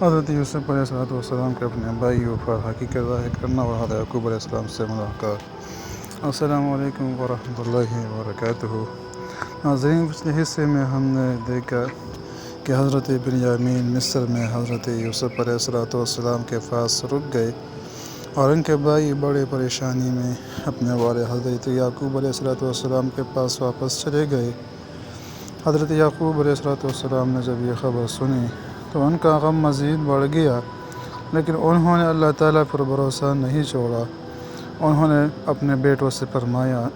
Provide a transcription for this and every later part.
حضرت یوسف علیہ السلام کے اپنے بھائیوں پر حقیقت ظاہر کرنا اور حضرت یعقوب علیہ السلام سے ملاقات۔ السلام علیکم ورحمۃ اللہ وبرکاتہ۔ ناظرین، پچھلے حصے میں ہم نے دیکھا کہ حضرت بنیامین مصر میں حضرت یوسف علیہ السلام کے پاس رک گئے اور ان کے بھائی بڑے پریشانی میں اپنے والد حضرت یعقوب علیہ السلام کے پاس واپس چلے گئے۔ حضرت یعقوب علیہ السلام نے جب یہ خبر سنی تو ان کا غم مزید بڑھ گیا، لیکن انہوں نے اللہ تعالیٰ پر بھروسہ نہیں چھوڑا۔ انہوں نے اپنے بیٹوں سے فرمایا،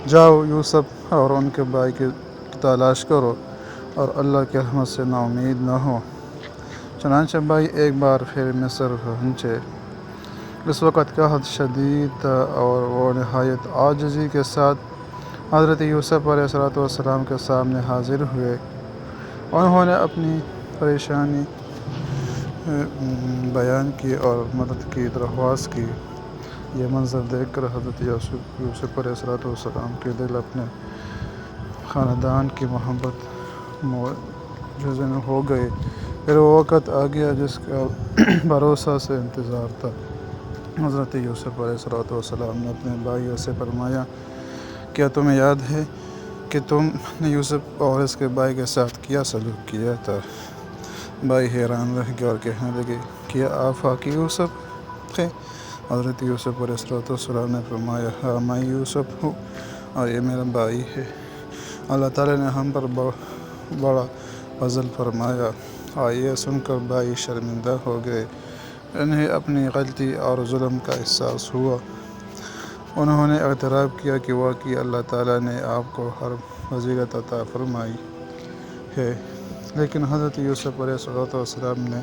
جاؤ یوسف اور ان کے بھائی کی تلاش کرو اور اللہ کی رحمت سے نا امید نہ ہو۔ چنانچہ بھائی ایک بار پھر مصر پہنچے۔ اس وقت قحط شدید تھا اور وہ نہایت عاجزی کے ساتھ حضرت یوسف علیہ السلام کے سامنے حاضر ہوئے۔ انہوں نے اپنی پریشانی بیان کی اور مدد کی درخواست کی۔ یہ منظر دیکھ کر حضرت یوسف علیہ السلام کے دل اپنے خاندان کی محبت مجزن ہو گئے۔ پھر وہ وقت آ گیا جس کا بھروسہ سے انتظار تھا۔ حضرت یوسف علیہ السلام نے اپنے بھائیوں سے فرمایا، کیا تمہیں یاد ہے کہ تم نے یوسف اور اس کے بھائی کے ساتھ کیا سلوک کیا تھا؟ بھائی حیران رہ گئے اور کہنے لگے، کیا آپ واقعی یوسف تھے؟ حضرت یوسف علیہ السلام نے فرمایا، ہاں میں یوسف ہوں اور یہ میرا بھائی ہے۔ اللہ تعالیٰ نے ہم پر بڑا فضل فرمایا۔ یہ سن کر بھائی شرمندہ ہو گئے۔ انہیں اپنی غلطی اور ظلم کا احساس ہوا۔ انہوں نے اعتراف کیا کہ واقعی اللہ تعالیٰ نے آپ کو ہر فضیلت عطا فرمائی ہے، لیکن حضرت یوسف علیہ السلام نے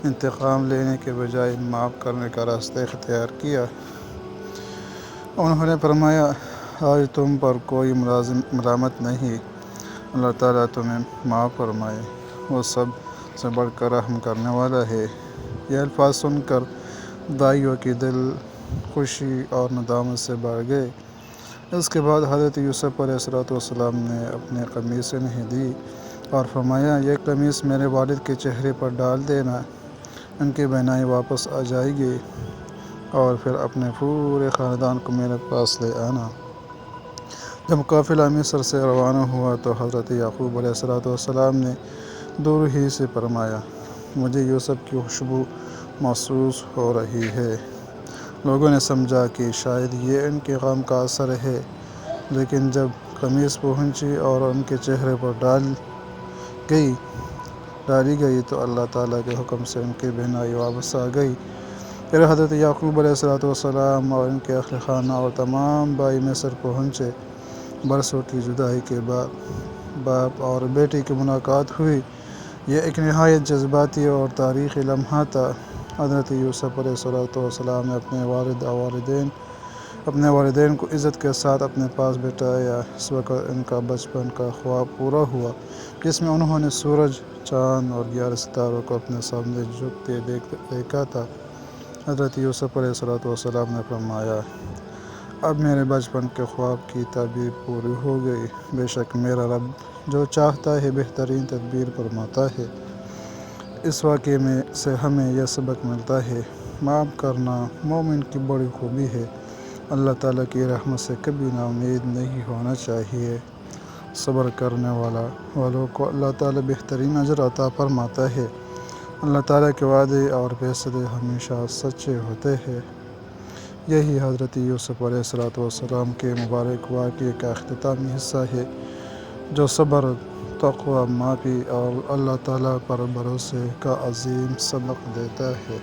انتقام لینے کے بجائے معاف کرنے کا راستہ اختیار کیا۔ انہوں نے فرمایا، آج تم پر کوئی ملامت نہیں، اللہ تعالیٰ تمہیں معاف فرمائے، وہ سب سے بڑھ کر رحم کرنے والا ہے۔ یہ الفاظ سن کر بھائیوں کے دل خوشی اور ندامت سے بھر گئے۔ اس کے بعد حضرت یوسف علیہ السلام نے اپنی قمیص انہیں دی اور فرمایا، یہ قمیص میرے والد کے چہرے پر ڈال دینا، ان کی بینائی واپس آ جائے گی، اور پھر اپنے پورے خاندان کو میرے پاس لے آنا۔ جب قافلہ مصر سے روانہ ہوا تو حضرت یعقوب علیہ السلام نے دور ہی سے فرمایا، مجھے یوسف کی خوشبو محسوس ہو رہی ہے۔ لوگوں نے سمجھا کہ شاید یہ ان کے غم کا اثر ہے، لیکن جب قمیص پہنچی اور ان کے چہرے پر ڈالی گئی تو اللہ تعالیٰ کے حکم سے ان کی بینائی واپس آ گئی۔ پھر حضرت یعقوب علیہ السلام اور ان کے اہل خانہ اور تمام بھائی مصر پہنچے۔ برسوں کی جدائی کے بعد باپ اور بیٹی کی ملاقات ہوئی۔ یہ ایک نہایت جذباتی اور تاریخی لمحہ تھا۔ حضرت یوسف علیہ السلام نے اپنے والدین کو عزت کے ساتھ اپنے پاس بٹھایا۔ اس وقت ان کا بچپن کا خواب پورا ہوا، جس میں انہوں نے سورج، چاند اور 11 ستاروں کو اپنے سامنے جھکتے دیکھا تھا۔ حضرت یوسف علیہ السلام نے فرمایا، اب میرے بچپن کے خواب کی تعبیر پوری ہو گئی۔ بے شک میرا رب جو چاہتا ہے بہترین تدبیر فرماتا ہے۔ اس واقعے میں سے ہمیں یہ سبق ملتا ہے، معاف کرنا مومن کی بڑی خوبی ہے۔ اللہ تعالیٰ کی رحمت سے کبھی نا امید نہیں ہونا چاہیے۔ صبر کرنے والوں کو اللہ تعالیٰ بہترین اجر عطا فرماتا ہے۔ اللہ تعالیٰ کے وعدے اور فیصلے ہمیشہ سچے ہوتے ہیں۔ یہی حضرت یوسف علیہ السلام کے مبارک واقعے کا اختتامی حصہ ہے، جو صبر، تقویٰ، معافی اور اللہ تعالیٰ پر بھروسے کا عظیم سبق دیتا ہے۔